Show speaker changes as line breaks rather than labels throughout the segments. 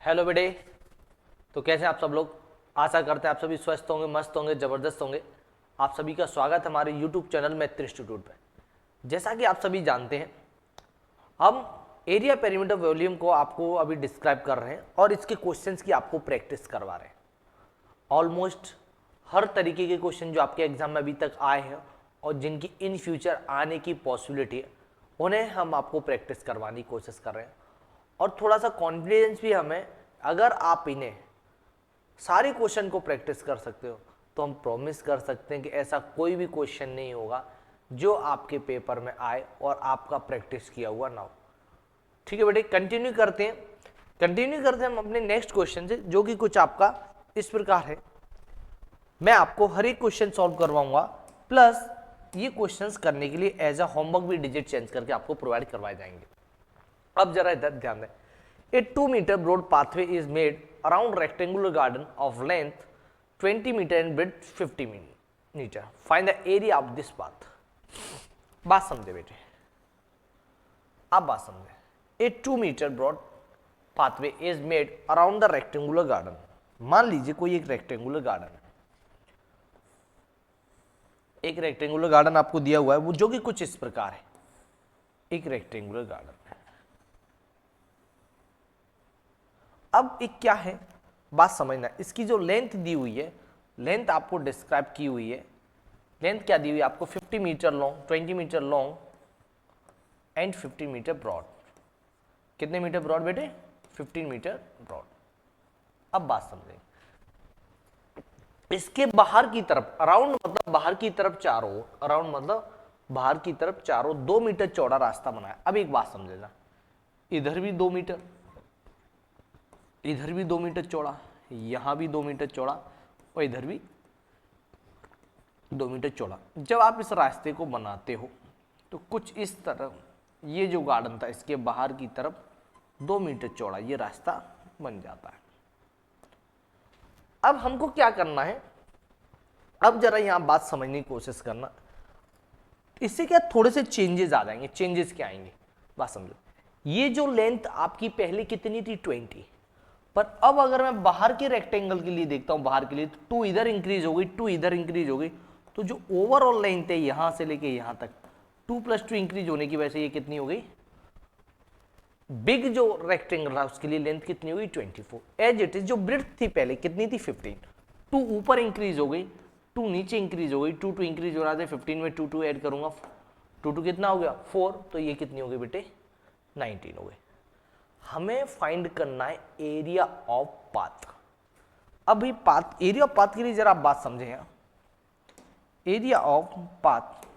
Hello बेटे। तो कैसे हैं आप सब लोग? आशा करते हैं आप सभी स्वस्थ होंगे, मस्त होंगे, ज़बरदस्त होंगे। आप सभी का स्वागत है हमारे यूट्यूब चैनल मैथ इंस्टीट्यूट पे। जैसा कि आप सभी जानते हैं, हम एरिया पेरीमीटर वॉल्यूम को आपको अभी डिस्क्राइब कर रहे हैं और इसके क्वेश्चंस की आपको प्रैक्टिस करवा रहे हैं। ऑलमोस्ट हर तरीके के क्वेश्चन जो आपके एग्जाम में अभी तक आए हैं और जिनकी इन फ्यूचर आने की पॉसिबिलिटी है, उन्हें हम आपको प्रैक्टिस करवाने की कोशिश कर रहे हैं। और थोड़ा सा कॉन्फिडेंस भी हमें, अगर आप इन्हें सारे क्वेश्चन को प्रैक्टिस कर सकते हो तो हम प्रॉमिस कर सकते हैं कि ऐसा कोई भी क्वेश्चन नहीं होगा जो आपके पेपर में आए और आपका प्रैक्टिस किया हुआ ना हो। ठीक है बेटे, कंटिन्यू करते हैं हम अपने नेक्स्ट क्वेश्चन से, जो कि कुछ आपका इस प्रकार है। मैं आपको हर एक क्वेश्चन सॉल्व करवाऊंगा, प्लस ये क्वेश्चंस करने के लिए एज अ होमवर्क भी डिजिट चेंज करके आपको प्रोवाइड करवाए जाएंगे। अब जरा इधर ध्यान दें। A 2 meter broad pathway is made around rectangular garden of length 20 meter and width 50 meter. Find the area of this path. बात समझे बेटे, आप बात समझे। A 2 meter broad pathway is made around the rectangular garden. मान लीजिए कोई एक रेक्टेंगुलर गार्डन है, एक रेक्टेंगुलर गार्डन आपको दिया हुआ है, वो जो कि कुछ इस प्रकार है। एक रेक्टेंगुलर गार्डन, अब एक क्या है बात समझना। इसकी जो लेंथ दी हुई है, लेंथ आपको डिस्क्राइब की हुई है। लेंथ क्या दी हुई है आपको? 50 metre long, 20 metre long and 15 metre broad. कितने मीटर ब्रॉड बेटे? 15 मीटर ब्रॉड। अब बात समझें, इसके बाहर की तरफ अराउंड मतलब बाहर की तरफ चारों, अराउंड मतलब बाहर की तरफ चारों 2 मीटर चौड़ा रास्ता बनाया। अब एक बात समझेगा, इधर भी 2 मीटर, इधर भी 2 मीटर चौड़ा, यहां भी 2 मीटर चौड़ा और इधर भी 2 मीटर चौड़ा। जब आप इस रास्ते को बनाते हो तो कुछ इस तरह, ये जो गार्डन था इसके बाहर की तरफ 2 मीटर चौड़ा ये रास्ता बन जाता है। अब हमको क्या करना है, अब जरा यहां बात समझने की कोशिश करना। इससे क्या थोड़े से चेंजेस आ जाएंगे। चेंजेस क्या आएंगे बात समझो। ये जो लेंथ आपकी पहले कितनी थी? 20, पर अब अगर मैं बाहर के रेक्टेंगल के लिए देखता हूं, बाहर के लिए, तो 2 इधर इंक्रीज हो गई, 2 इधर इंक्रीज हो गई, तो जो ओवरऑल लेंथ है यहां से लेके यहां तक 2 + 2 इंक्रीज होने की वजह से ये कितनी हो गई? बिग जो रेक्टेंगल था उसके लिए लेंथ कितनी हो गई? 24। एज इट इज जो ब्रेड्थ थी पहले कितनी थी? 15। 2 ऊपर इंक्रीज हो गई, 2 नीचे इंक्रीज हो गई, 2 2 इंक्रीज हो रहा था, 15 में 2 2 ऐड करूंगा, 2 2 कितना हो गया? 4। तो ये कितनी हो गई बेटे? 19 हो गई। हमें फाइंड करना है एरिया ऑफ पाथ। अभी पाथ, एरिया ऑफ पाथ के लिए जरा आप बात समझें। यहां एरिया ऑफ पाथ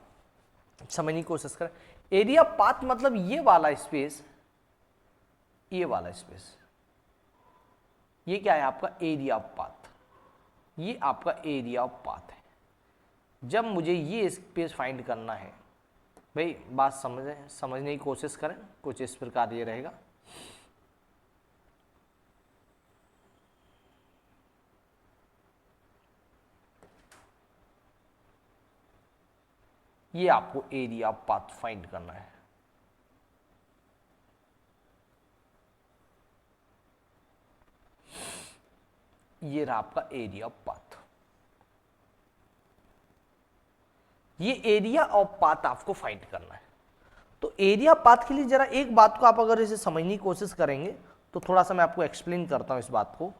समझने की कोशिश करें। एरिया पाथ मतलब ये वाला स्पेस, ये वाला स्पेस, ये क्या है आपका? Area of path. ये आपका एरिया ऑफ पाथ है। जब मुझे ये स्पेस फाइंड करना है, भाई बात समझने की कोशिश करें। कुछ इस प्रकार ये रहेगा। ये आपको एरिया ऑफ पाथ फाइंड करना है। ये रहा आपका एरिया ऑफ पाथ। ये एरिया ऑफ पाथ आपको फाइंड करना है। तो एरिया पाथ के लिए जरा एक बात को आप अगर इसे समझने की कोशिश करेंगे तो थोड़ा सा मैं आपको एक्सप्लेन करता हूं इस बात को।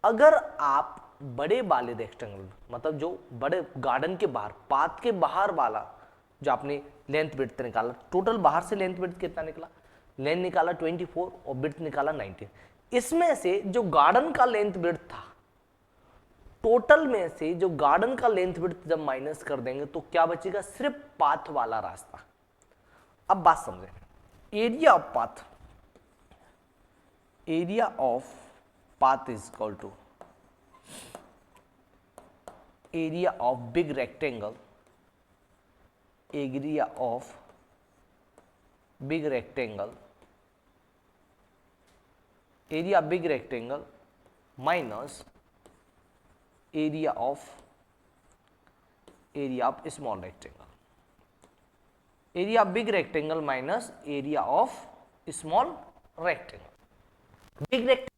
अगर आप बड़े वाले रेक्टेंगल, मतलब जो बड़े गार्डन के बाहर, पाथ के बाहर वाला जो आपने लेंथ विड्थ निकाला, टोटल बाहर से लेंथ विड्थ कितना निकला? लेंथ निकाला 24 और विड्थ निकाला 19। इसमें से जो गार्डन का लेंथ विड्थ था, टोटल में से जो गार्डन का लेंथ विड्थ जब माइनस कर देंगे तो क्या बचेगा? सिर्फ पाथ वाला रास्ता। अब बात समझें। Area of path, area of path is equal to area of big rectangle, area of big rectangle, area big rectangle minus area of small rectangle. Area big rectangle minus area of small rectangle. Big rectangle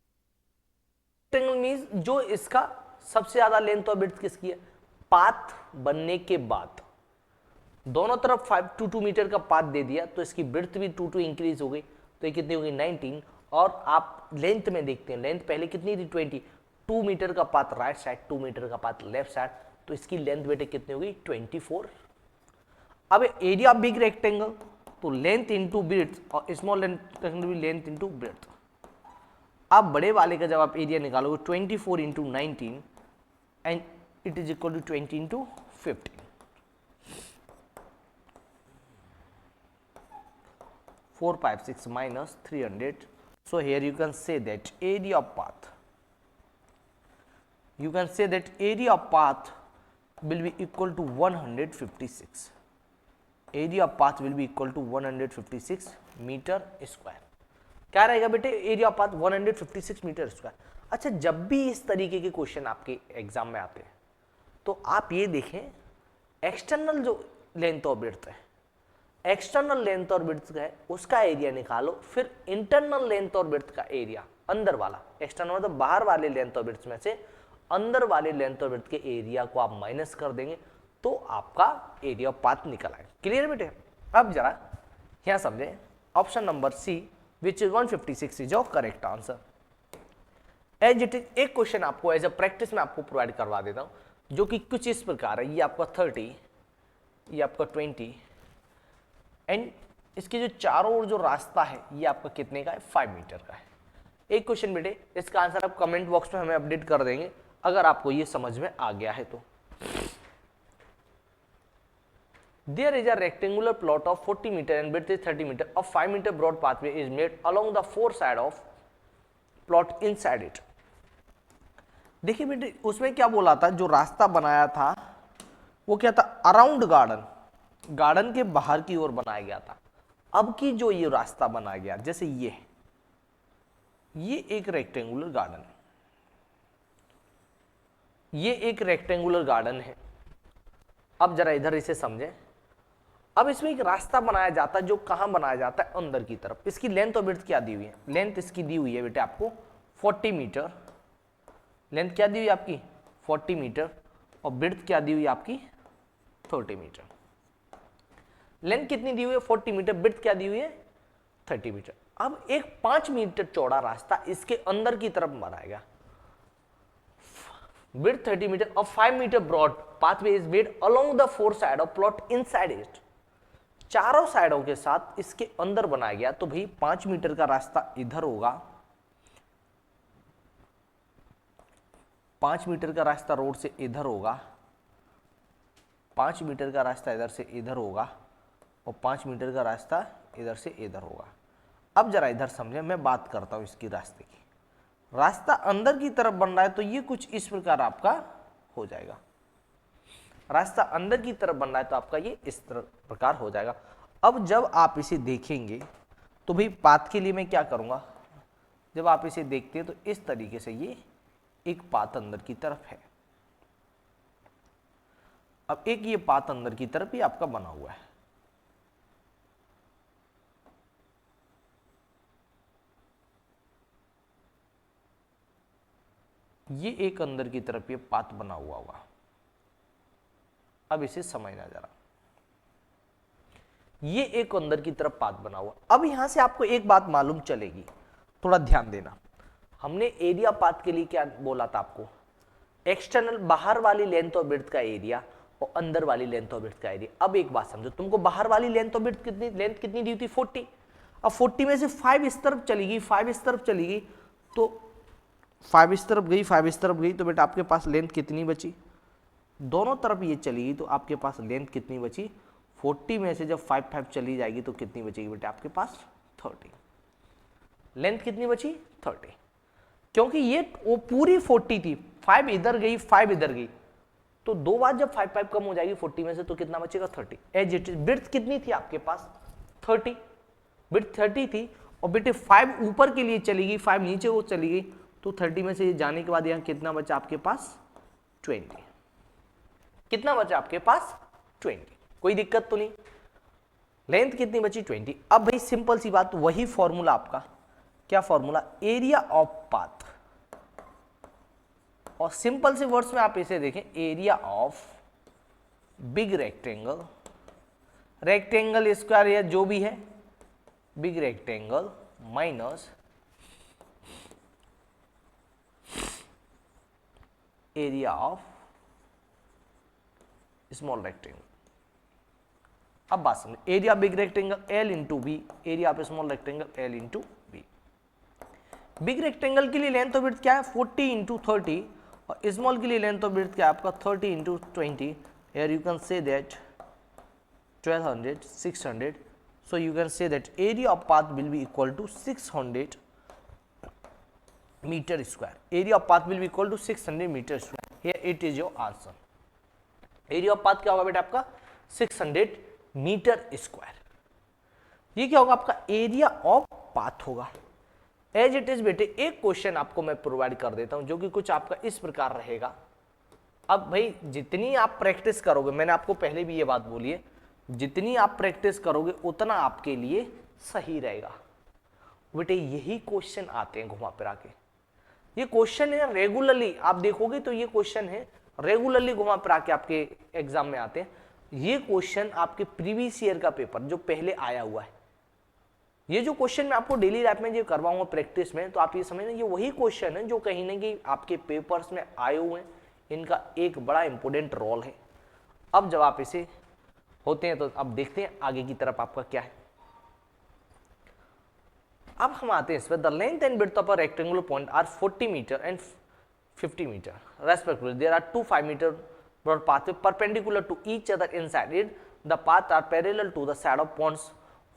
means जो इसका सबसे ज्यादा length और breadth किसकी है, path बनने के बाद दोनों तरफ 5 to 2 मीटर का पाथ दे दिया तो इसकी ब्रेड्थ भी 2 इंक्रीज हो गई, तो ये कितनी होगी 19। और आप लेंथ में देखते हैं, लेंथ पहले कितनी थी 20, 2 मीटर का पाथ राइट साइड, 2 मीटर का पाथ लेफ्ट साइड, तो इसकी लेंथ बेटे कितनी होगी 24। अब एरिया ऑफ बिग रेक्टेंगल, तो लेंथ इंटू ब्रेड्थ और स्मॉल रेक्टेंगल भी लेंथ इंटू ब्रेड्थ। अब बड़े वाले का जब आप एरिया निकालोगे 24 into 19 and it is equal to 20 into 15। 456 minus 300. So here you can say that area of path, you can say that area of path will be equal to 156. Area of path will be equal to 156 metre square. क्या रहेगा बेटे area of path 156 metre square. अच्छा, जब भी इस तरीके के question आपके एग्जाम में आते हैं तो आप ये देखें एक्सटर्नल जो लेंथ और ब्रेड्थ है, एक्सटर्नल लेंथ और ब्रेड्थ का है उसका एरिया निकालो, फिर इंटरनल लेंथ और ब्रेड्थ का एरिया, अंदर वाला, एक्सटर्नल मतलब बाहर वाले लेंथ और ब्रेड्थ में से अंदर वाले लेंथ और ब्रेड्थ के एरिया को आप माइनस कर देंगे तो आपका एरिया ऑफ पाथ निकल आएगा। क्लियर बेटे? अब जरा यहां समझे, option number C which is 156 is your correct answer. As it is एक क्वेश्चन आपको एज अ प्रैक्टिस में आपको प्रोवाइड करवा देता हूं जो कि कुछ इस प्रकार है। ये आपका 30, ये आपका 20 एंड इसके जो चारों ओर जो रास्ता है ये आपका कितने का है 5 मीटर का है। एक क्वेश्चन बेटे, इसका आंसर आप कमेंट बॉक्स में हमें अपडेट कर देंगे अगर आपको ये समझ में आ गया है तो। There is a rectangular plot of 40 meter and width is 30 meter. A 5 meter broad pathway is made along the 4 side of plot inside it. देखिए बेटे उसमें क्या बोला था, जो रास्ता बनाया था वो क्या था, अराउंड गार्डन, गार्डन के बाहर की ओर बनाया गया था। अब की जो ये रास्ता बनाया गया, जैसे ये एक रेक्टेंगुलर गार्डन है, ये एक रेक्टेंगुलर गार्डन है। अब जरा इधर इसे समझें। अब इसमें एक रास्ता बनाया जाता है जो कहां बनाया जाता है, अंदर की तरफ। इसकी लेंथ और ब्रेड्थ क्या दी हुई है, लेंथ इसकी दी हुई है बेटे आपको 40 मीटर, लेंथ क्या दी हुई है आपकी 40 मीटर और ब्रेड्थ क्या दी हुई है आपकी 30 मीटर। लेंथ कितनी दी हुई है 40 मीटर, ब्रेड्थ क्या दी हुई है 30 मीटर। अब एक 5 मीटर चौड़ा रास्ता इसके अंदर की तरफ बनाएगा, width 30 meter or 5 meter broad pathway is made along the 4 side of plot inside it. चारों साइडों के साथ इसके अंदर बनाया गया। तो भाई 5 मीटर का रास्ता इधर होगा, 5 मीटर का रास्ता रोड से इधर होगा, 5 मीटर का रास्ता इधर से इधर होगा और 5 मीटर का रास्ता इधर से इधर होगा। अब जरा इधर समझे, मैं बात करता हूं इसकी रास्ते की। रास्ता अंदर की तरफ बन रहा है तो ये कुछ इस प्रकार आपका हो जाएगा। रास्ता अंदर की तरफ बन रहा है तो आपका ये इस प्रकार हो जाएगा। अब जब आप इसे देखेंगे तो भाई पाथ के लिए मैं क्या करूंगा, जब आप इसे देखते हैं तो इस तरीके से ये एक पाथ अंदर की तरफ है। अब एक ये पाथ अंदर की तरफ ही आपका बना हुआ है। ये एक अंदर की तरफ ये पाथ बना हुआ होगा। अब इसे समझना जरा, ये एक अंदर की तरफ पाथ बना हुआ। अब यहां से आपको एक बात मालूम चलेगी, थोड़ा ध्यान देना। हमने एरिया पाथ के लिए क्या बोला था आपको, एक्सटर्नल बाहर वाली लेंथ और ब्रेड्थ का एरिया और अंदर वाली लेंथ और ब्रेड्थ का एरिया। अब एक बात समझो, तुमको बाहर वाली लेंथ और ब्रेड्थ कितनी, लेंथ कितनी दी थी 40। अब 40 में से 5 इस तरफ चली गई, 5 इस तरफ चली गई, तो 5 इस तरफ गई, 5 इस तरफ गई, तो बेटा आपके पास लेंथ कितनी बची, दोनों तरफ ये चली गई तो आपके पास लेंथ कितनी बची, 40 में से जब 5 चली जाएगी तो कितनी बचेगी बेटा आपके पास 30। लेंथ कितनी बची 30, क्योंकि ये वो पूरी 40 थी, 5 इधर गई 5 इधर गई, तो दो बार जब 5 कम हो जाएगी 40 में से तो कितना बचेगा 30। एज इट इज ब्रेड्थ कितनी थी आपके पास 30, ब्रेड्थ 30 थी और बेटे 5 ऊपर के लिए चली गई, 5 नीचे वो चली गई, तो 30 में से ये जाने के बाद यहाँ कितना बचा आपके पास 20। कितना बचा आपके पास 20, कोई दिक्कत तो नहीं। लेंथ कितनी बची 20। अब भाई सिंपल सी बात, वही फॉर्मूला आपका, क्या फॉर्मूला, एरिया ऑफ पाथ और सिंपल से वर्ड्स में आप इसे देखें, area of big rectangle, rectangle square या जो भी है, big rectangle minus area of small rectangle. अब बात समझ, area big rectangle L into B, area of small rectangle L into B. Big rectangle के लिए लेंथ ऑफ विड्थ क्या है 40 इंटू 30 और स्मॉल के लिए लेंथ ऑफ विड्थ क्या है आपका 30 into 20। Here you can say that 1200 600, so you can say that area of path will be equal to 600 meter square. Area of path will be equal to 600 meter square. Here it is your answer. Area of path क्या होगा बेटा आपका 600 metre square. ये क्या होगा आपका area of path होगा। As it is बेटे एक क्वेश्चन आपको मैं प्रोवाइड कर देता हूं जो कि कुछ आपका इस प्रकार रहेगा। अब भाई जितनी आप प्रैक्टिस करोगे, मैंने आपको पहले भी ये बात बोली है, जितनी आप प्रैक्टिस करोगे उतना आपके लिए सही रहेगा। बेटे यही क्वेश्चन आते हैं घुमा फिरा के, ये क्वेश्चन है रेगुलरली, आप देखोगे तो ये क्वेश्चन है रेगुलरली घुमा फिरा के आपके एग्जाम में आते हैं। ये क्वेश्चन आपके प्रीवियस ईयर का पेपर जो पहले आया हुआ है, ये जो क्वेश्चन मैं आपको डेली लाइफ में जो करवाऊंगा प्रैक्टिस में, तो आप ये समझना ये वही क्वेश्चन है जो कहीं ना कहीं आपके पेपर्स में आए हुए हैं, इनका एक बड़ा इंपॉर्टेंट रोल है। अब जब आप इसे होते हैं तो अब देखते हैं आगे की तरफ आपका क्या है। अब हम आते हैं इस पर, the length and width of a rectangular point are 40 metre and 50 metre respectively. There are two 5 metre broad path perpendicular to each other inside it. The path are parallel to the side of points.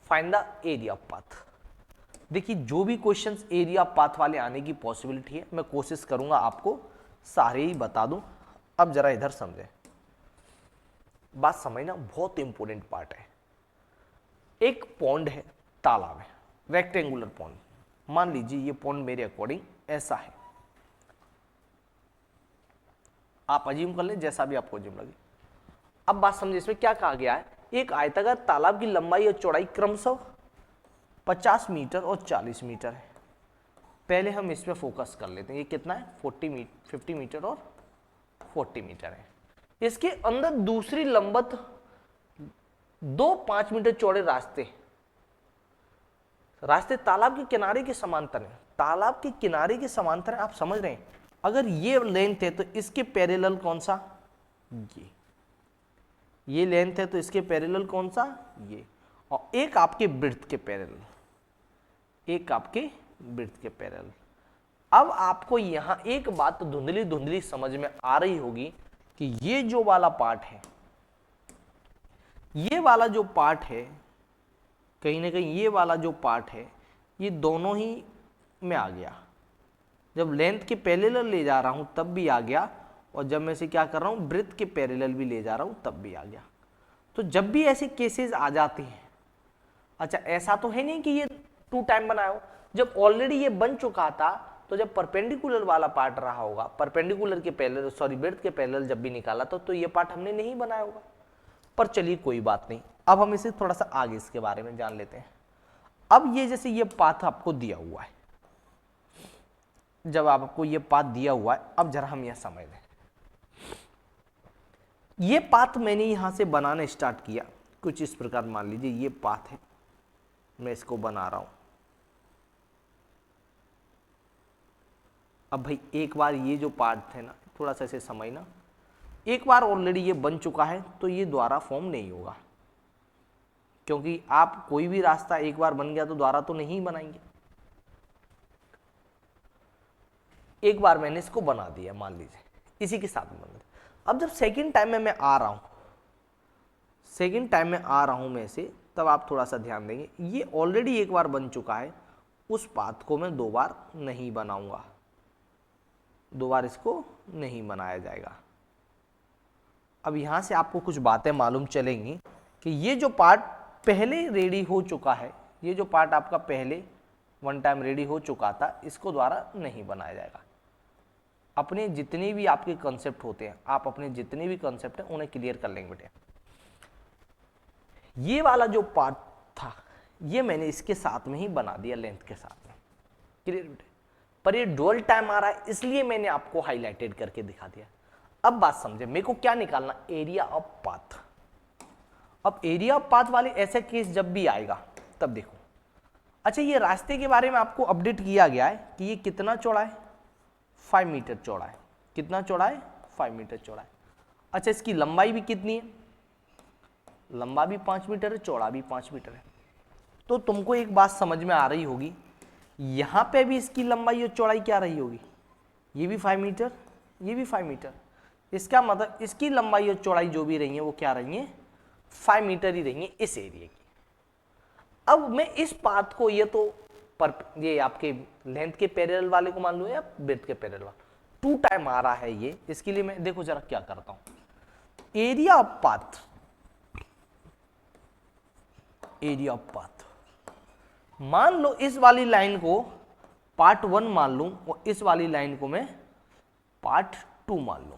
Find the area of path. देखिए जो भी questions area of path वाले आने की possibility है मैं कोशिश करूंगा आपको सारे ही बता दूं। अब जरा इधर समझें, बात समझना बहुत इंपॉर्टेंट पार्ट है। एक पॉन्ड है, तालाब है, रेक्टेंगुलर पॉन्ड, मान लीजिए ये पॉन्ड मेरे अकॉर्डिंग ऐसा है, आप अज्यूम कर लें जैसा भी आपको अज्यूम लगे। अब बात समझिए इसमें क्या कहा गया है, एक आयताकार तालाब की लंबाई और चौड़ाई क्रमशः 50 मीटर और 40 मीटर है। पहले हम इसमें फोकस कर लेते हैं, ये कितना है 50 मीटर और 40 मीटर है। इसके अंदर दूसरी लंबत 2 5 मीटर चौड़े रास्ते तालाब के किनारे के समांतर है, तालाब के किनारे के समांतर है। आप समझ रहे हैं, अगर ये लेंथ है तो इसके पैरेलल कौन सा, ये लेंथ है तो इसके पैरेलल कौन सा, ये, और एक आपके ब्रेड्थ के पैरेलल, एक आपके ब्रेड्थ के पैरेलल। अब आपको यहां एक बात धुंधली धुंधली समझ में आ रही होगी कि ये जो वाला पार्ट है, ये वाला जो पार्ट है, कहीं ना कहीं ये वाला जो पार्ट है ये दोनों ही में आ गया। जब लेंथ के पैरेलल ले जा रहा हूं तब भी आ गया, और जब मैं इसे क्या कर रहा हूं ब्रेड्थ के पैरेलल भी ले जा रहा हूं तब भी आ गया। तो जब भी ऐसे केसेस आ जाते हैं, अच्छा ऐसा तो है नहीं कि ये 2 टाइम बनाया हो, जब ऑलरेडी ये बन चुका था तो जब परपेंडिकुलर वाला पार्ट रहा होगा, परपेंडिकुलर के पैरेलल ब्रेड्थ के पैरेलल जब भी निकाला तो ये पार्ट हमने नहीं बनाया होगा। पर चलिए कोई बात नहीं, अब हम इसे थोड़ा सा आगे इसके बारे में जान लेते हैं। अब ये जैसे ये पाथ आपको दिया हुआ है, जब आपको ये पाथ दिया हुआ है, अब जरा हम यह समझ लें, ये पाथ मैंने यहां से बनाना स्टार्ट किया कुछ इस प्रकार। मान लीजिए ये पाथ है, मैं इसको बना रहा हूं। अब भाई एक बार ये जो पार्ट है ना, थोड़ा सा इसे समझना, एक बार ऑलरेडी ये बन चुका है तो ये दोबारा फॉर्म नहीं होगा, क्योंकि आप कोई भी रास्ता एक बार बन गया तो दोबारा तो नहीं बनाएंगे। एक बार मैंने इसको बना दिया, मान लीजिए इसी के साथ बन दिया। अब जब सेकंड टाइम में मैं आ रहा हूं, सेकंड टाइम में आ रहा हूं मैं इसे, तब आप थोड़ा सा ध्यान देंगे, ये ऑलरेडी एक बार बन चुका है, उस पाथ को मैं 2 बार नहीं बनाऊंगा, 2 बार इसको नहीं बनाया जाएगा। अब यहां से आपको कुछ बातें मालूम चलेंगी कि ये जो पार्ट पहले रेडी हो चुका है, ये जो पार्ट आपका पहले 1 टाइम रेडी हो चुका था, इसको द्वारा नहीं बनाया जाएगा। अपने जितने भी आपके कंसेप्ट होते हैं, आप अपने जितने भी कंसेप्ट हैं उन्हें क्लियर कर लेंगे बेटे। ये वाला जो पार्ट था ये मैंने इसके साथ में ही बना दिया, लेंथ के साथ में, क्लियर बेटे। पर ये डुअल टाइम आ रहा है इसलिए मैंने आपको हाईलाइटेड करके दिखा दिया। अब बात समझे, मेरे को क्या निकालना, एरिया ऑफ पाथ। अब एरिया ऑफ पाथ वाले ऐसे केस जब भी आएगा तब देखो, अच्छा ये रास्ते के बारे में आपको अपडेट किया गया है कि ये कितना चौड़ा है, 5 मीटर चौड़ा है। कितना चौड़ा है, 5 मीटर चौड़ा है। अच्छा इसकी लंबाई भी कितनी है, लंबा भी 5 मीटर है, चौड़ा भी 5 मीटर है। तो तुमको एक बात समझ में आ रही होगी, यहां पे भी इसकी लंबाई और चौड़ाई क्या रही होगी, ये भी 5 मीटर, ये भी 5 मीटर। इसका मतलब इसकी लंबाई और चौड़ाई जो भी रही है वो क्या रही है, 5 मीटर ही रही है इस एरिया की। अब मैं इस पाथ को, ये तो ये आपके लेंथ के पैरेलल वाले को मान लो या ब्रेड्थ के पैरेलल वाला, 2 टाइम आ रहा है ये, इसके लिए मैं देखो जरा क्या करता हूं, area of path, area of path मान लो इस वाली लाइन को पार्ट 1 मान लूं और इस वाली लाइन को मैं पार्ट 2 मान लूं,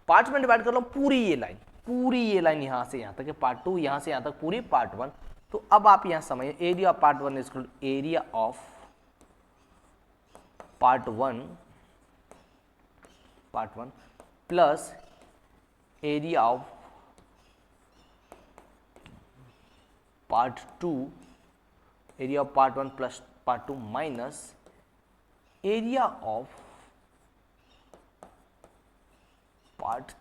पार्ट में डिवाइड कर लो पूरी ये लाइन, पूरी ये लाइन यहां से यहां तक है पार्ट 2, यहां से यहां तक पूरी पार्ट 1। तो अब आप यहां समझिए, area of part 1 is area of part 1 plus area of part 2, area of part 1 plus part 2 minus area of part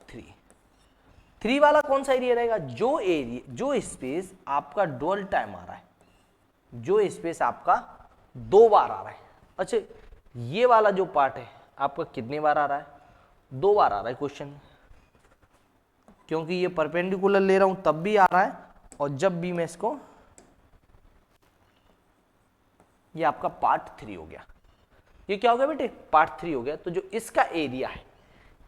3 वाला कौन सा एरिया रहेगा, जो एरिया, जो स्पेस आपका डुअल टाइम आ रहा है, जो स्पेस आपका 2 बार आ रहा है। अच्छा ये वाला जो पार्ट है आपका कितने बार आ रहा है, 2 बार आ रहा है क्वेश्चन, क्योंकि ये परपेंडिकुलर ले रहा हूं तब भी आ रहा है और जब भी मैं इसको, ये आपका पार्ट 3 हो गया, ये क्या हो गया बेटे, पार्ट 3 हो गया। तो जो इसका एरिया है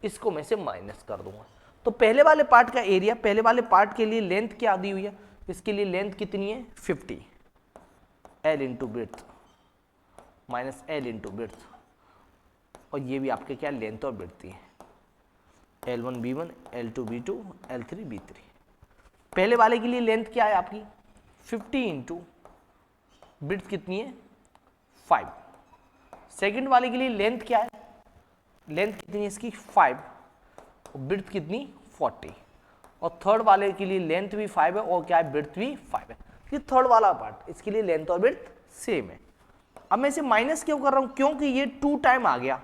इसको मैं से माइनस कर दूंगा। तो पहले वाले पार्ट का एरिया, पहले वाले पार्ट के लिए लेंथ क्या दी हुई है, इसके लिए लेंथ कितनी है 50, L into breadth minus L into breadth, और ये भी आपके क्या लेंथ और ब्रेड्थ है, L1 B1 L2 B2 L3 B3। पहले वाले के लिए लेंथ क्या है आपकी 50 इंटू ब्रेड्थ कितनी है 5। सेकंड वाले के लिए लेंथ क्या है, लेंथ कितनी है इसकी 5 और ब्रेड्थ कितनी 40, और थर्ड वाले के लिए लेंथ भी 5 है और क्या है ब्रेड्थ भी 5 है। ये थर्ड वाला पार्ट, इसके लिए लेंथ और ब्रेड्थ सेम है। अब मैं इसे माइनस क्यों कर रहा हूं, क्योंकि ये 2 टाइम आ गया,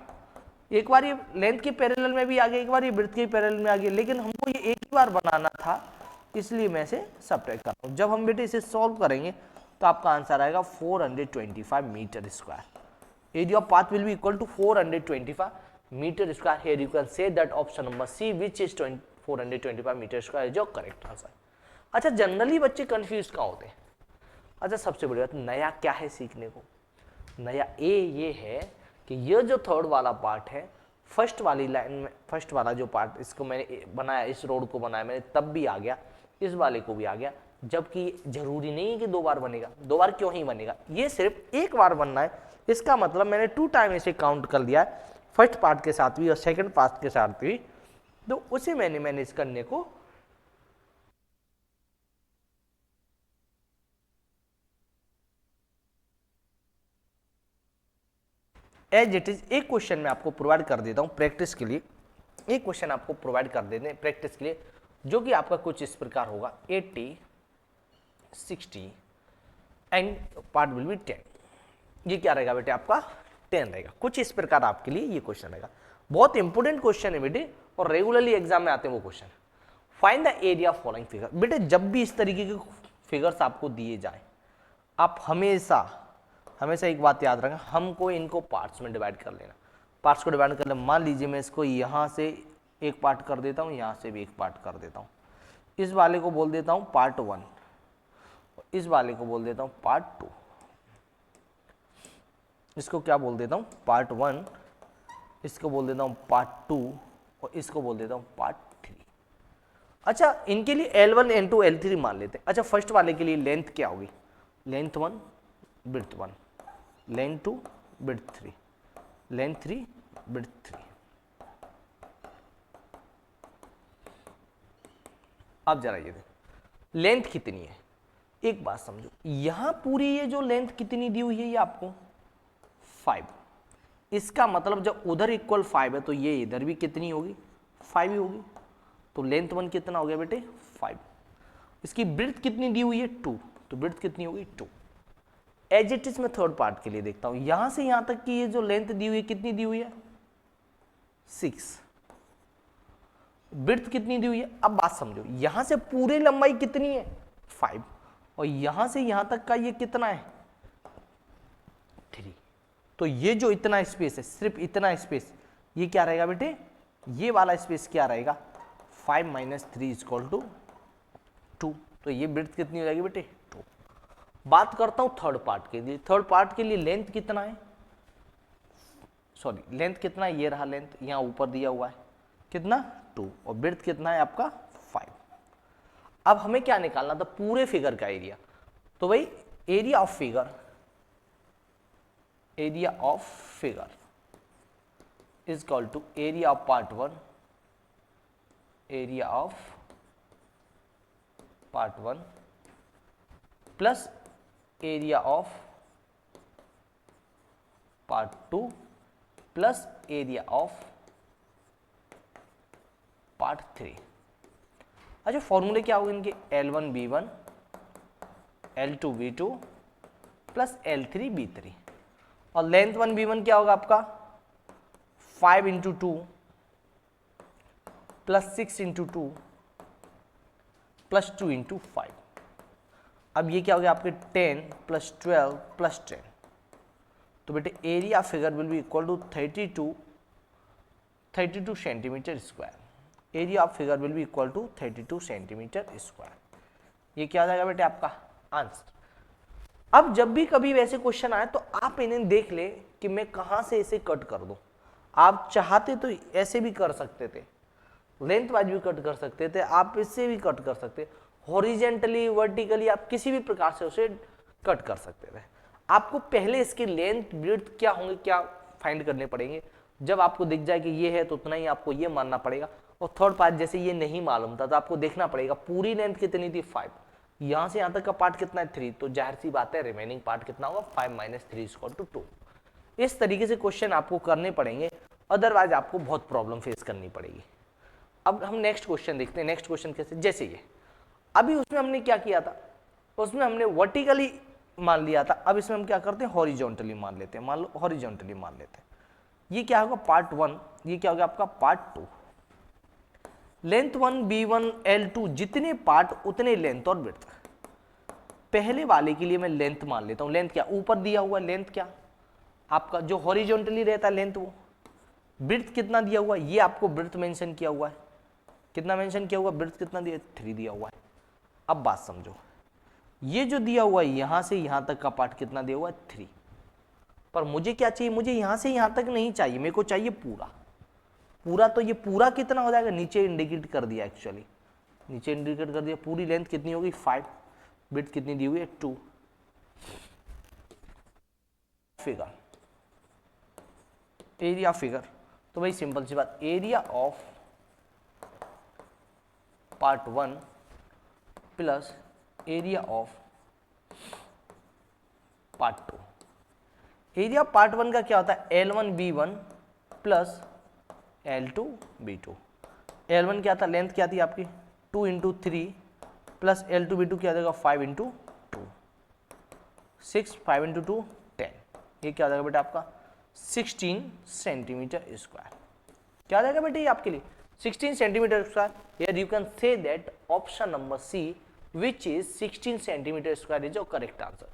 एक बार ये लेंथ के पैरेलल में भी आ गया, एक बार ये ब्रेड्थ के पैरेलल में आ गया, लेकिन हमको ये एक ही बार बनाना था इसलिए मैं इसे सब्ट्रैक्ट कर रहा हूं। जब हम बेटे इसे सॉल्व करेंगे तो आपका आंसर आएगा 425 metre square. Area of path will be equal to 425 metre square. Here you can say that option number C which is 425 metre square is your correct answer. अच्छा जनरली बच्चे कंफ्यूज कहाँ होते हैं, अच्छा सबसे बड़ी बात नया क्या है सीखने को, नया ये है कि ये जो थर्ड वाला पार्ट है, फर्स्ट वाली लाइन में, फर्स्ट वाला जो पार्ट इसको मैंने बनाया, इस रोड को बनाया मैंने तब भी आ गया, इस वाले को भी आ गया, जबकि जरूरी नहीं है कि 2 बार बनेगा। 2 बार क्यों ही बनेगा, ये सिर्फ एक बार बनना है। इसका मतलब मैंने 2 टाइम इसे काउंट कर लिया है, फर्स्ट पार्ट के साथ भी और सेकंड पार्ट के साथ भी, तो उसे मैंने मैनेज करने को एज इट इज एक क्वेश्चन मैं आपको प्रोवाइड कर देता हूं प्रैक्टिस के लिए। एक क्वेश्चन आपको प्रोवाइड कर देते हैं प्रैक्टिस के लिए, जो कि आपका कुछ इस प्रकार होगा 80 60 एंड पार्ट विल बी 10। ये क्या रहेगा बेटे आपका 10 रहेगा, कुछ इस प्रकार आपके लिए ये क्वेश्चन रहेगा। बहुत इंपॉर्टेंट क्वेश्चन है बेटे और रेगुलरली एग्जाम में आते हैं वो question. Find the area of following figure. बेटे जब भी इस तरीके के फिगर्स आपको दिए जाए, आप हमेशा एक बात याद रखना, हमको इनको पार्ट्स में डिवाइड कर लेना। पार्ट्स को डिवाइड कर लेना, मान लीजिए मैं इसको यहाँ से एक पार्ट कर देता हूँ, यहाँ से भी एक पार्ट कर देता हूँ, इस वाले को बोल देता हूँ पार्ट 1, इस वाले को बोल देता हूँ पार्ट 2, इसको क्या बोल देता हूँ पार्ट 1, इसको बोल देता हूँ पार्ट 2 और इसको बोल देता हूँ पार्ट 3। अच्छा इनके लिए L1 L2 L3 मान लेते हैं। अच्छा फर्स्ट वाले के लिए लेंथ क्या होगी, length 1 breadth 1, length 2 breadth 3, length 3 breadth 3। अब जरा ये देखो लेंथ कितनी है, एक बात समझो, यहां पूरी ये जो लेंथ कितनी दी हुई है ये आपको 5। इसका मतलब जब उधर इक्वल 5 है तो ये इधर भी कितनी होगी, 5 ही होगी। तो लेंथ 1 कितना हो गया बेटे, 5। इसकी ब्रेड्थ कितनी दी हुई है, 2, तो ब्रेड्थ कितनी होगी, 2। एज इट इज मैं थर्ड पार्ट के लिए देखता हूं, यहां से यहां तक की ये जो लेंथ दी हुई है कितनी दी हुई है, 6। ब्रेड्थ कितनी दी हुई है, अब बात समझो, यहां से पूरी लंबाई कितनी है, 5, और यहां से यहां तक का ये कितना है, 3। तो ये जो इतना स्पेस है, सिर्फ इतना स्पेस, ये क्या रहेगा बेटे, ये वाला स्पेस क्या रहेगा, 5 - 3 = 2। तो ये ब्रेड्थ कितनी हो जाएगी बेटे, 2। बात करता हूं थर्ड पार्ट के लिए। थर्ड पार्ट के लिए लेंथ कितना है, सॉरी लेंथ कितना है, ये रहा लेंथ, यहां ऊपर दिया हुआ है कितना, 2, और ब्रेड्थ कितना है आपका, 5। अब हमें क्या निकालना था, पूरे फिगर का एरिया। तो भाई area of figure, area of figure is equal to area of part 1, area of part 1 plus area of part 2 plus area of part 3। अच्छा फॉर्मूले क्या होंगे इनके, L1 B1 L2 B2 plus L3 B3, और length 1 B1 क्या होगा आपका, 5 × 2 plus 6 × 2 plus 2 × 5। अब ये क्या हो गया आपके 10 प्लस 12 प्लस 10। तो बेटे area figure will be equal to 32 centimetre square. Area of figure will be equal to 32 centimetre square. ये क्या आ जाएगा बेटे आपका आंसर। अब जब भी कभी वैसे क्वेश्चन आए तो आप इन्हें देख ले कि मैं कहां से इसे कट कर दूं। आप चाहते तो ऐसे भी कर सकते थे, लेंथ वाइज भी कट कर सकते थे, आप इससे भी कट कर सकते, हॉरिजेंटली वर्टिकली आप किसी भी प्रकार से उसे कट कर सकते थे। आपको पहले इसकी लेंथ ब्रेड्थ क्या होंगे क्या फाइंड करने पड़ेंगे। जब आपको दिख जाए कि ये है तो उतना ही आपको ये मानना पड़ेगा। और थर्ड पार्ट जैसे ये नहीं मालूम था तो आपको देखना पड़ेगा पूरी लेंथ कितनी थी 5, यहां से यहां तक का पार्ट कितना है 3, तो जाहिर सी बात है रिमेनिंग पार्ट कितना होगा 5 - 3 = 2। इस तरीके से क्वेश्चन आपको करने पड़ेंगे, अदरवाइज आपको बहुत प्रॉब्लम फेस करनी पड़ेगी। अब हम नेक्स्ट क्वेश्चन देखते हैं। नेक्स्ट क्वेश्चन कैसे, जैसे ये अभी उसमें हमने क्या किया था, उसमें हमने वर्टिकली मान लिया था, अब इसमें हम क्या करते हैं हॉरिजॉन्टली मान लेते हैं। मान लो हॉरिजॉन्टली मान लेते हैं। ये क्या होगा पार्ट 1, ये क्या होगा आपका पार्ट 2। लेंथ 1 B1 L2 जितने पार्ट उतने लेंथ और ब्रेड्थ। पहले वाले के लिए मैं लेंथ मान लेता हूं। लेंथ क्या ऊपर दिया हुआ, लेंथ क्या आपका जो हॉरिजॉन्टली रहता है लेंथ वो। ब्रेड्थ कितना दिया हुआ, ये आपको ब्रेड्थ मेंशन किया हुआ है, कितना मेंशन किया हुआ, ब्रेड्थ कितना दिया 3 दिया हुआ है। अब बात समझो, ये जो दिया हुआ है यहां से यहां तक का पार्ट कितना दिया हुआ है 3, पर मुझे क्या चाहिए, मुझे यहां से यहां तक नहीं चाहिए, मेरे को चाहिए पूरा। पूरा तो ये पूरा कितना हो जाएगा, नीचे इंडिकेट कर दिया, एक्चुअली नीचे इंडिकेट कर दिया। पूरी लेंथ कितनी होगी 5, ब्रेड्थ कितनी दी हुई है 2। फिगर एरिया फिगर, तो भाई सिंपल सी बात, area of part 1 plus area of part 2। Area part 1 का क्या होता है L1 B1 plus L2 B2। L1 क्या था, लेंथ क्या थी आपकी 2 × 3 प्लस L2 B2 क्या देगा 5 × 2 6, 5 × 2 10। ये क्या आ जाएगा बेटा आपका 16 सेंटीमीटर स्क्वायर। क्या आ जाएगा बेटे ये आपके लिए 16 centimetre square. Here you can say that option number C which is 16 centimetre square is your correct answer.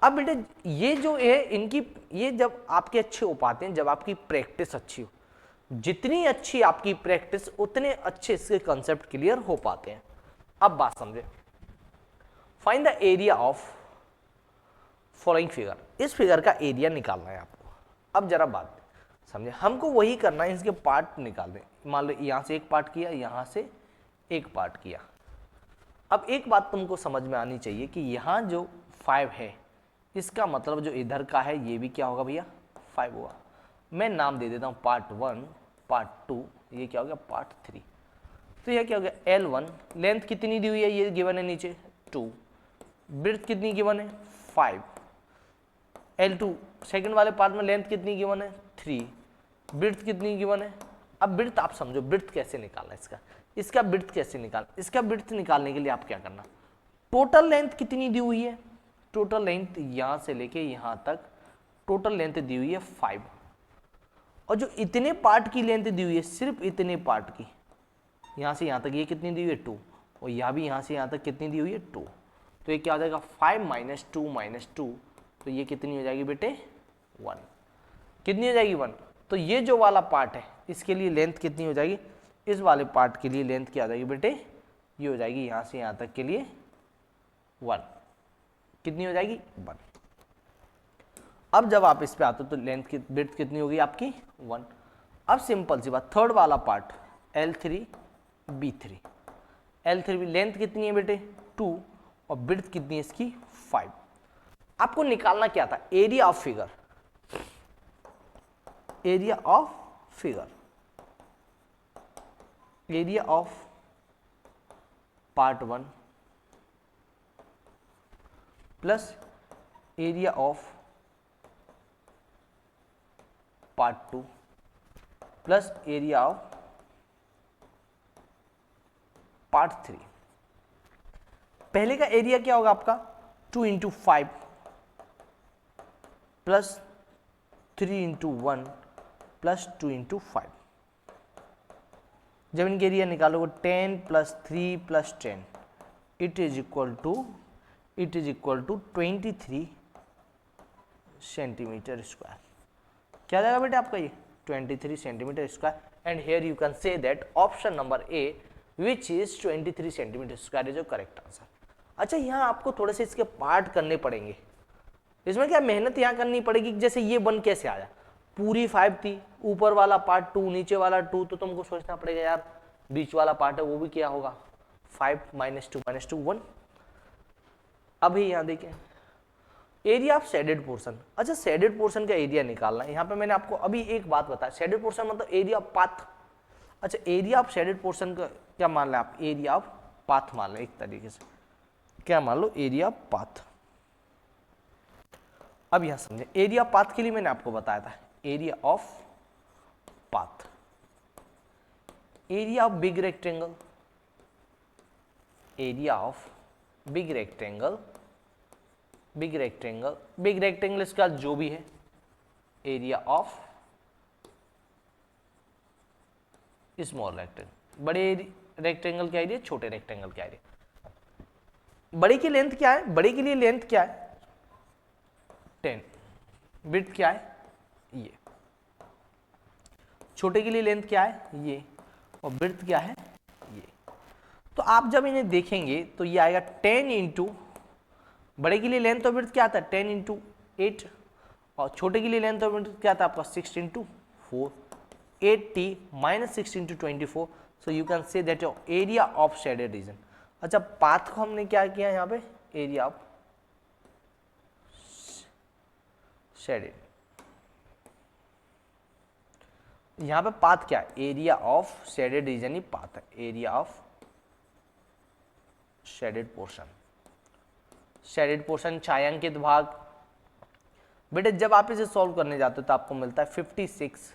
अब बेटे ये जो है इनकी, ये जब आपके अच्छे हो पाते हैं जब आपकी प्रैक्टिस अच्छी हो। जितनी अच्छी आपकी प्रैक्टिस उतने अच्छे इसके कंसेप्ट क्लियर हो पाते हैं। अब बात समझे, find the area of following figure. इस फिगर का एरिया निकालना है आपको। अब जरा बात समझे, हमको वही करना है, इसके पार्ट निकाल दें। मान लो यहां से एक पार्ट किया, यहां से एक पार्ट किया। अब एक बात तुमको समझ में आनी चाहिए कि यहां जो 5 है इसका मतलब जो इधर का है ये भी क्या होगा भैया 5 होगा। मैं नाम दे देता हूं पार्ट 1 पार्ट 2, ये क्या हो गया पार्ट 3। तो ये क्या हो गया L1, लेंथ कितनी दी हुई है ये गिवन है नीचे 2, ब्रेड्थ कितनी गिवन है 5, L2 सेकंड वाले पार्ट में लेंथ कितनी गिवन है 3, ब्रीड्थ कितनी गिवन है। अब ब्रीड्थ आप समझो, ब्रीड्थ कैसे निकालना है इसका ब्रीड्थ कैसे निकालना, इसका ब्रीड्थ निकालने के लिए आप क्या करना, टोटल लेंथ कितनी दी हुई है, टोटल लेंथ यहां से लेके यहां तक टोटल लेंथ दी हुई है 5, और जो इतने पार्ट की लेंथ दी हुई है, सिर्फ इतने पार्ट की, यहां से यहां तक ये कितनी दी हुई है 2, और यहां भी यहां से यहां तक कितनी दी हुई है 2, तो ये क्या हो जाएगा 5 - 2 - 2, तो ये कितनी हो जाएगी बेटे 1, कितनी हो जाएगी 1। तो ये जो वाला पार्ट है इसके लिए लेंथ कितनी हो जाएगी, इस वाले पार्ट के लिए लेंथ क्या हो जाएगी बेटे, ये हो जाएगी यहां से यहां तक के लिए 1, कितनी हो जाएगी 1। अब जब आप इस पे आते हो तो लेंथ की ब्रीड्थ कितनी होगी आपकी 1। अब सिंपल सी बात, थर्ड वाला part L3 B3, L3 length कितनी है बेटे 2 और ब्रीड्थ कितनी है इसकी 5। आपको निकालना क्या था, area of figure, area of figure, area of part 1 plus area of part 2 plus area of part 3। पहले का एरिया क्या होगा आपका 2 × 5 प्लस 3 × 1 प्लस 2 × 5। जब इनके एरिया निकालोगे 10 + 3 + 10 it is equal to 23 centimetre square. क्या जाएगा बेटे आपका ये 23 centimetre square. And here you can say that option number A which is 23 centimetre square is your correct answer. अच्छा, यहाँ आपको थोड़े से इसके पार्ट करने पड़ेंगे, इसमें क्या मेहनत यहाँ करनी पड़ेगी। जैसे ये 1 कैसे आया, पूरी 5 थी, ऊपर वाला पार्ट 2, नीचे वाला 2, तो तुमको सोचना पड़ेगा यार बीच वाला पार्ट है वो भी क्या होगा 5 - 2 - 2 1। अभी यहाँ देखें एरिया ऑफ शेडेड पोर्शन। अच्छा, शेडेड पोर्शन का एरिया निकालना है। यहाँ पे मैंने आपको अभी एक बात बताया, शेडेड पोर्शन मतलब एरिया ऑफ पाथ। अच्छा, एरिया ऑफ शेडेड पोर्शन का क्या मान लें आप, एरिया ऑफ पाथ मान लें, एक तरीके से क्या मान लो, एरिया ऑफ पाथ। अब यहां समझे, एरिया ऑफ पाथ के लिए मैंने आपको बताया था area of path, area of big rectangle, area of big rectangle, big rectangle, big rectangle इसका जो भी है, एरिया ऑफ स्मॉल रेक्टेंगल, बड़े रेक्टेंगल क्या एरिया, छोटे रेक्टेंगल क्या एरिया। बड़े की लेंथ क्या है, बड़े के लिए लेंथ क्या है 10, विड्थ क्या है ये, छोटे के लिए लेंथ क्या है ये, और विड्थ क्या है ये। तो आप जब इन्हें देखेंगे तो ये आएगा 10 × बड़े के लिए लेंथ और विड्थ क्या आता है 10 × 8, और छोटे के लिए लेंथ और विड्थ क्या था आपका 6 × 4, 80 - 6 × 24। So you can say that your area of shaded reason. अच्छा, पाथ को हमने क्या किया यहाँ पे, एरिया ऑफ शेडेड, यहाँ पे पाथ क्या है, एरिया ऑफ शेडेड रीजन ही पाथ है, area of shaded portion, shaded portion छायांकित भाग। बेटे जब आप इसे सॉल्व करने जाते हो तो आपको मिलता है 56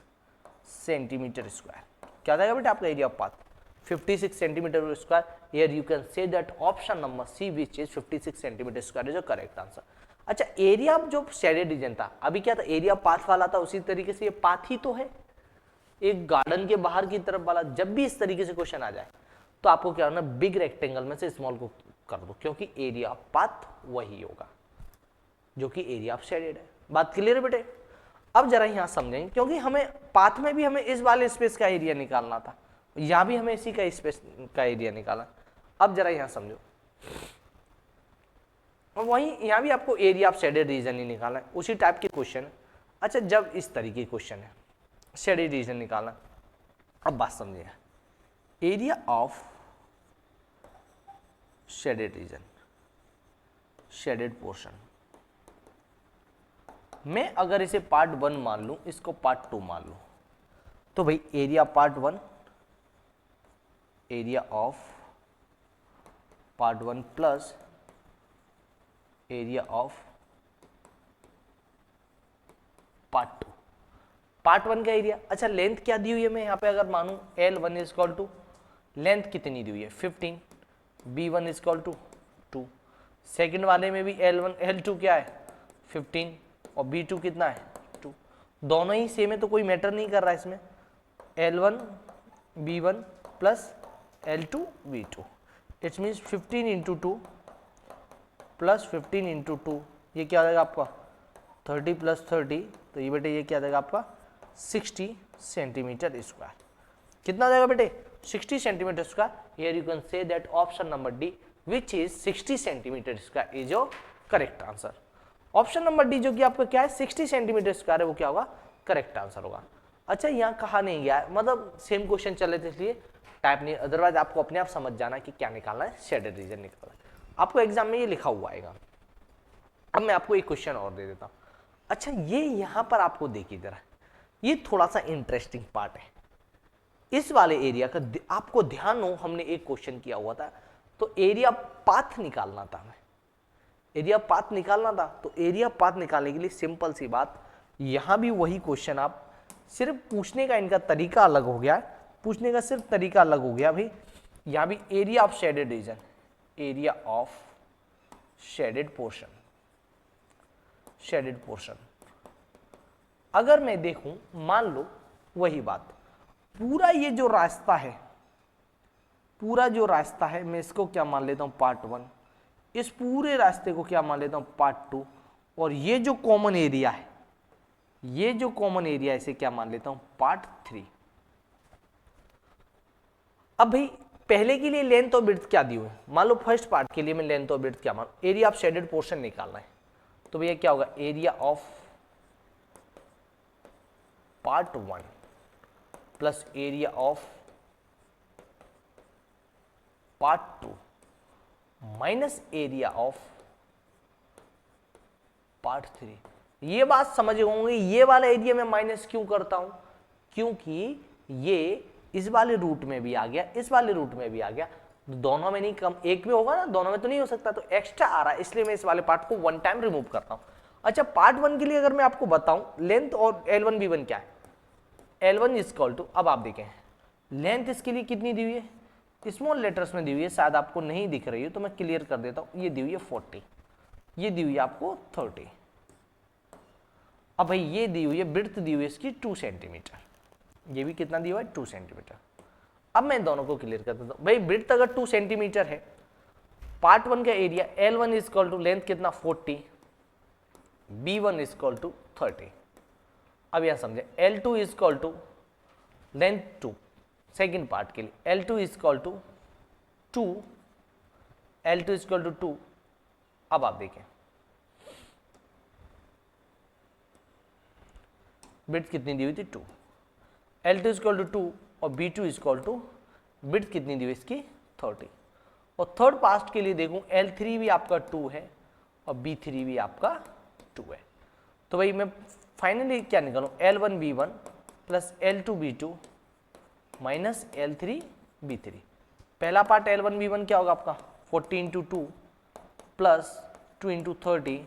सेंटीमीटर स्क्वायर। क्या जाएगा बेटे आपका area of path 56 centimetre square. Here you can say that option number C which is 56 centimetre square is the correct answer. अच्छा, एरिया ऑफ जो शेडेड रीजन था, अभी क्या था एरिया पाथ वाला था, उसी तरीके से ये पाथ ही तो है, एक गार्डन के बाहर की तरफ वाला। जब भी इस तरीके से क्वेश्चन आ जाए तो आपको क्या करना, बिग रेक्टेंगल में से स्मॉल को कर दो, क्योंकि एरिया ऑफ पाथ वही होगा जो कि एरिया ऑफ शेडेड है। बात क्लियर है बेटे। अब जरा यहां समझेंगे, क्योंकि हमें पाथ में भी हमें इस वाले स्पेस का एरिया निकालना था, यहां भी हमें इसी का स्पेस का एरिया निकालना। अब जरा यहां समझो, और वहीं यहां भी आपको एरिया ऑफ शेडेड रीजन ही निकालना है, उसी टाइप के क्वेश्चन है। अच्छा, जब इस तरीके क्वेश्चन है शेडेड रीजन निकालना, अब बात समझिए, area of shaded reason, shaded portion, मैं अगर इसे पार्ट 1 मान लूं, इसको पार्ट 2 मान लूं, तो भाई area part 1, area of part 1 plus area of part 2। Part 1 का एरिया, अच्छा लेंथ क्या दी हुई है, मैं यहाँ पे अगर मानूं L1 is equal to, length कितनी दी हुई है 15, B1 is equal to 2, second वाले में भी L2 क्या है 15 और B2 कितना है 2, दोनों ही सेम है तो कोई मैटर नहीं कर रहा है इसमें, L1 B1 plus L2 B2, it's means 15 into 2 plus 15 into 2, ये क्या आ जाएगा आपका 30 प्लस 30, तो ये बेटे ये क्या आ जाएगा आपका 60 सेंटीमीटर स्क्वायर। कितना आ जाएगा बेटे 60 centimetre square. Here you can say that option number D which is 60 centimetre square is your correct answer. Option number D जो कि आपका क्या है 60 सेंटीमीटर स्क्वायर है, वो क्या होगा करेक्ट आंसर होगा। अच्छा यहाँ कहा नहीं गया है, मतलब सेम क्वेश्चन चले थे इसलिए टाइप नहीं, अदरवाइज आपको अपने आप समझ जाना कि क्या निकालना है, शेडेड रीजन निकालना है, आपको एग्जाम में ये लिखा हुआ आएगा। अब मैं आपको एक क्वेश्चन और दे देता हूँ। अच्छा ये यहाँ पर आपको देखिए जरा, ये थोड़ा सा इंटरेस्टिंग पार्ट है, इस वाले एरिया का आपको ध्यान हो, हमने एक क्वेश्चन किया हुआ था तो एरिया पाथ निकालना था, हमें एरिया पाथ निकालना था। तो एरिया पाथ निकालने के लिए सिंपल सी बात, यहां भी वही क्वेश्चन, आप सिर्फ पूछने का इनका तरीका अलग हो गया है, पूछने का सिर्फ तरीका अलग हो गया भाई। यहां भी area of shaded reason, area of shaded portion, shaded portion अगर मैं देखूं, मान लो वही बात, पूरा ये जो रास्ता है, पूरा जो रास्ता है मैं इसको क्या मान लेता हूं पार्ट 1, इस पूरे रास्ते को क्या मान लेता हूं पार्ट 2, और ये जो कॉमन एरिया है, ये जो कॉमन एरिया इसे क्या मान लेता हूं पार्ट 3। अब भाई पहले के लिए लेंथ और ब्रेड्थ क्या दी हुई है, मान लो फर्स्ट पार्ट के लिए मैं लेंथ और ब्रेड्थ क्या मान, एरिया ऑफ शेडेड पोर्शन निकालना है, तो भैया क्या होगा area of part 1 plus area of part 2 minus area of part 3। ये बात समझ होंगे, ये वाला एरिया में माइनस क्यों करता हूं, क्योंकि ये इस वाले रूट में भी आ गया, इस वाले रूट में भी आ गया, दोनों में नहीं, कम एक में होगा ना, दोनों में तो नहीं हो सकता, तो एक्स्ट्रा आ रहा है, इसलिए मैं इस वाले पार्ट को वन टाइम रिमूव करता हूं। अच्छा पार्ट 1 के लिए अगर मैं आपको बताऊं लेंथ और L1 B1 क्या है, L1 इज इक्वल टू, अब आप देखें लेंथ इसके लिए कितनी दी हुई है, स्मॉल लेटर्स में दी हुई है, शायद आपको नहीं दिख रही है तो मैं क्लियर कर देता हूं, ये दी हुई है 40, ये दी हुई है आपको 30। अब भाई ये दी हुई है ब्रेड्थ दी हुई है इसकी 2 सेंटीमीटर, ये भी कितना दिया हुआ है 2 सेंटीमीटर। अब मैं दोनों को क्लियर कर देता हूं, भाई ब्रेड्थ अगर 2 सेंटीमीटर है, पार्ट 1 का area L1 is equal to length कितना 40, B1 इज इक्वल टू 30। अब यहां समझे L2 is equal to length 2, second part के लिए L2 is equal to 2, L2 is equal to 2। अब आप देखें ब्रेड्थ कितनी दी हुई थी 2, L2 इज इक्वल टू 2 और B2 is equal to breadth कितनी दी हुई इसकी 30। और थर्ड पार्ट के लिए देखूं L3 भी आपका 2 है और B3 भी आपका 2 है, तो भाई मैं फाइनली क्या निकालूं L1 B1 plus L2 B2 minus L3 B3। पहला पार्ट L1 B1 क्या होगा आपका 40 into 2 plus 2 into 30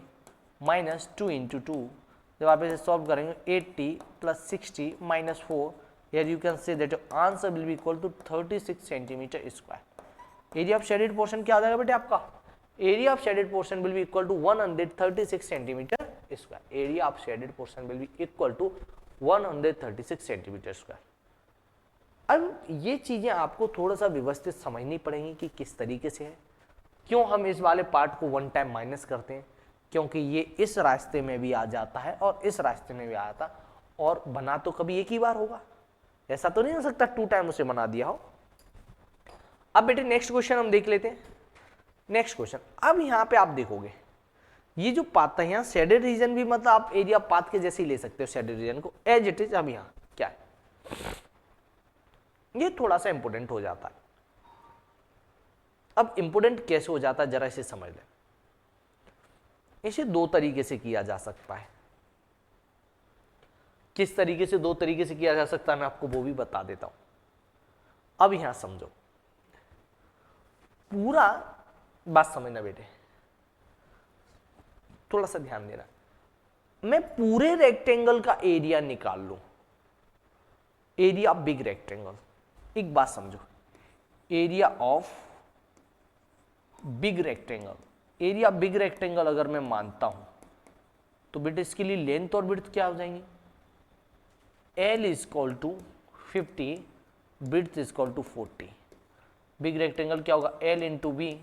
minus 2 into 2, जब आप इसे सॉल्व करेंगे 80 plus 60 minus 4, here you can say that your answer will be equal to 36 centimetre square. Area of shaded portion क्या आ जाएगा बेटे आपका, area of shaded portion will be equal to 136 centimetre square, area of shaded portion will be equal to 136 centimetre square. अब ये चीजें आपको थोड़ा सा व्यवस्थित समझनी पड़ेंगी कि किस तरीके से है, क्यों हम इस वाले पार्ट को वन टाइम माइनस करते हैं, क्योंकि ये इस रास्ते में भी आ जाता है और इस रास्ते में भी आ जाता, और बना तो कभी एक ही बार होगा, ऐसा तो नहीं हो सकता 2 टाइम उसे बना दिया हो। अब बेटे नेक्स्ट क्वेश्चन हम देख लेते हैं। नेक्स्ट क्वेश्चन, अब यहाँ पे आप देखोगे ये जो पाथ है यहाँ शेडेड रीजन भी, मतलब आप एरिया पाथ के जैसे ही ले सकते हो शेडेड रीजन को एज इट इज। अब यहाँ क्या है, ये थोड़ा सा इंपोर्टेंट हो जाता है। अब इंपोर्टेंट कैसे हो जाता है जरा इसे समझ लें। इसे 2 तरीके से किया जा सकता है। किस तरीके से 2 तरीके से किया जा सकता है मैं आपको वो भी बता देता हूं। अब यहां समझो, पूरा बात समझना बेटे, थोड़ा सा ध्यान देना। मैं पूरे रेक्टेंगल का एरिया निकाल लूं, एरिया बिग रेक्टेंगल, एक बात समझो, area of big rectangle, area big rectangle अगर मैं मानता हूं तो बेटे इसके लिए लेंथ और विड्थ क्या हो जाएंगी, L is equal to 50, width is equal to 40। Big rectangle क्या होगा, L इंटू बी,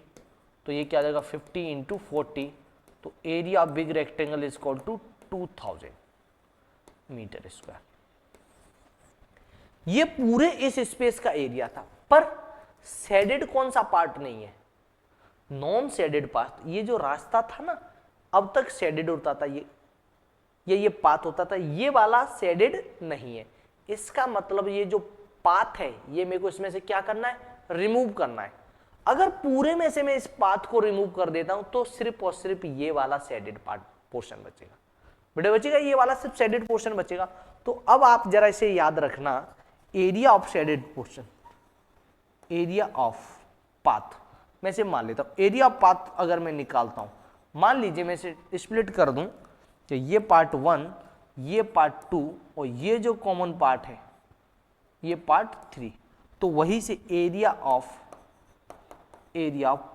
तो ये क्या आ जाएगा 50 इंटू 40, तो area big rectangle is equal to 2000 metre square. ये पूरे इस स्पेस का एरिया था, पर शेडेड कौन सा पार्ट नहीं है, नॉन शेडेड पार्ट। ये जो रास्ता था ना, अब तक शेडेड होता था, ये पाथ होता था, ये वाला शेडेड नहीं है। इसका मतलब ये जो पाथ है, ये मेरे को इसमें से क्या करना है, रिमूव करना है। अगर पूरे में से मैं इस पाथ को रिमूव कर देता हूं तो सिर्फ और सिर्फ ये वाला शेडेड पार्ट पोर्शन बचेगा, बेटा बचेगा, ये वाला सिर्फ शेडेड पोर्शन बचेगा। तो अब आप जरा इसे याद रखना, area of shaded portion, area of path, मैं इसे मान लेता हूं, एरिया ऑफ पाथ अगर मैं निकालता हूं, मान लीजिए मैं इसे स्प्लिट कर दूं कि ये पार्ट 1, ये पार्ट 2 और ये जो कॉमन पार्ट है ये पार्ट 3, तो वही से area of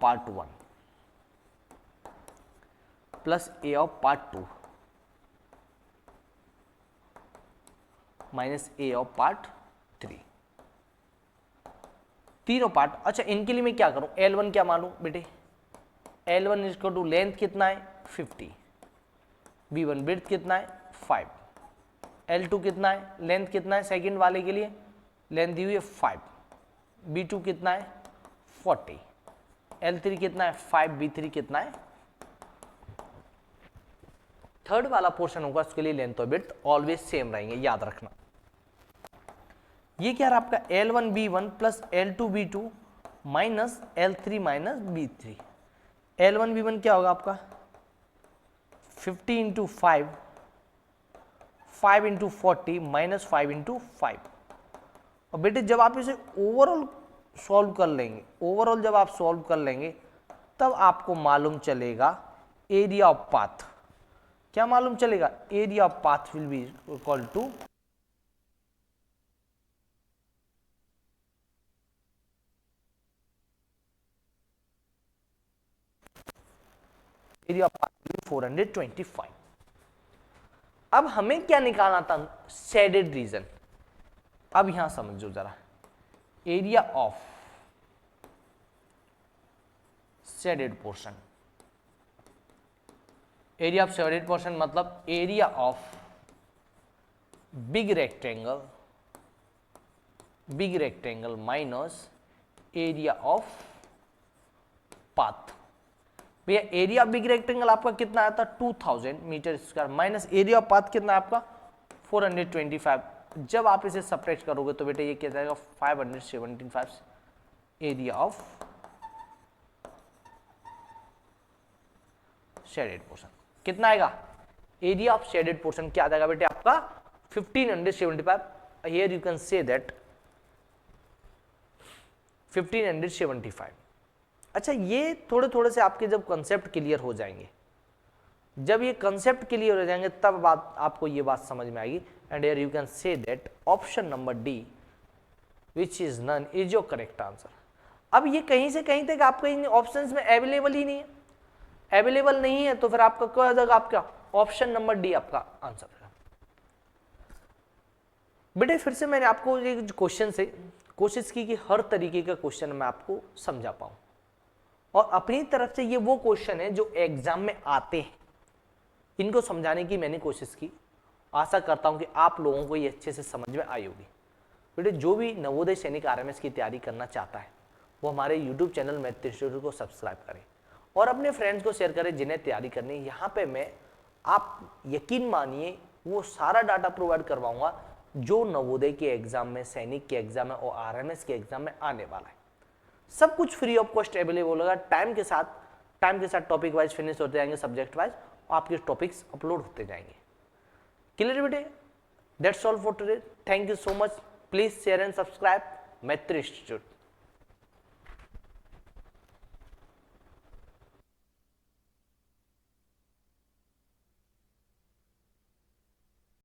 part 1 plus A of part 2 minus A of part 3, तीनों पार्ट। अच्छा, इनके लिए मैं क्या करूं, L1 क्या मानूं बेटे, L1 is equal to length कितना है 50, B1 विड्थ कितना है 5, L2 कितना है, लेंथ कितना है सेकंड वाले के लिए, लेंथ दी हुई है 5, B2 कितना है 40, L3 कितना है 5, B3 कितना है, थर्ड वाला पोर्शन होगा उसके लिए लेंथ और विड्थ ऑलवेज सेम रहेंगे, याद रखना। ये क्या रहा आपका L1 B1 plus L2 B2 minus L3 minus B3। L1 B1 क्या होगा आपका 50 इंटू 5, 5 इंटू 40 माइनस 5 इंटू 5। और बेटे जब आप इसे ओवरऑल सॉल्व कर लेंगे, ओवरऑल जब आप सॉल्व कर लेंगे तब आपको मालूम चलेगा एरिया ऑफ पाथ, क्या मालूम चलेगा, area of path will be equal to area of path will be 425। अब हमें क्या निकालना था, शेडेड रीजन। अब यहां समझो जरा, area of shaded portion, area of shaded portion मतलब area of big rectangle minus area of path. भैया एरिया बिग रेक्टेंगल आपका कितना आया था 2000 metre square, minus area of path कितना आपका 425। जब आप इसे सब्ट्रैक्ट करोगे तो बेटे ये क्या जाएगा 575 एरिया ऑफ शेडेड पोर्शन। कितना आएगा, एरिया ऑफ शेडेड पोर्शन क्या आ जाएगा बेटे आपका 1575। Here you can say that 1575। अच्छा, ये थोड़े थोड़े से आपके जब कंसेप्ट क्लियर हो जाएंगे, जब ये कंसेप्ट क्लियर हो जाएंगे तब बात आपको ये बात समझ में आएगी। And here you can say that option number D which is none is your correct answer. अब ये कहीं से कहीं तक आपके इन ऑप्शंस में अवेलेबल ही नहीं है, अवेलेबल नहीं है तो फिर आपका क्या हो जाएगा, आपका ऑप्शन नंबर डी आपका आंसर है। बेटे फिर से मैंने आपको ये क्वेश्चन से कोशिश की कि हर तरीके का क्वेश्चन मैं आपको समझा पाऊं, और अपनी तरफ से ये वो क्वेश्चन है जो एग्जाम में आते हैं, इनको समझाने की मैंने कोशिश की। आशा करता हूं कि आप लोगों को ये अच्छे से समझ में आई होगी। बेटे जो भी नवोदय सैनिक आरएमएस की तैयारी करना चाहता है वो हमारे यूट्यूब चैनल मैथ इंस्टीट्यूट को सब्सक्राइब करें और अपने फ्रेंड्स को शेयर करें जिन्हें तैयारी करनी है। यहाँ पे मैं, आप यकीन मानिए, वो सारा डाटा प्रोवाइड करवाऊंगा जो नवोदय के एग्जाम में, सैनिक के एग्जाम में और आरएमएस के एग्जाम में आने वाला है। सब कुछ फ्री ऑफ कॉस्ट अवेलेबल होगा। टाइम के साथ टॉपिक वाइज फिनिश होते जाएंगे, सब्जेक्ट वाइज आपके टॉपिक्स अपलोड होते जाएंगे। क्लियर बेटे? That's all for today. Thank you so much. Please share and subscribe मैत्री इंस्टीट्यूट।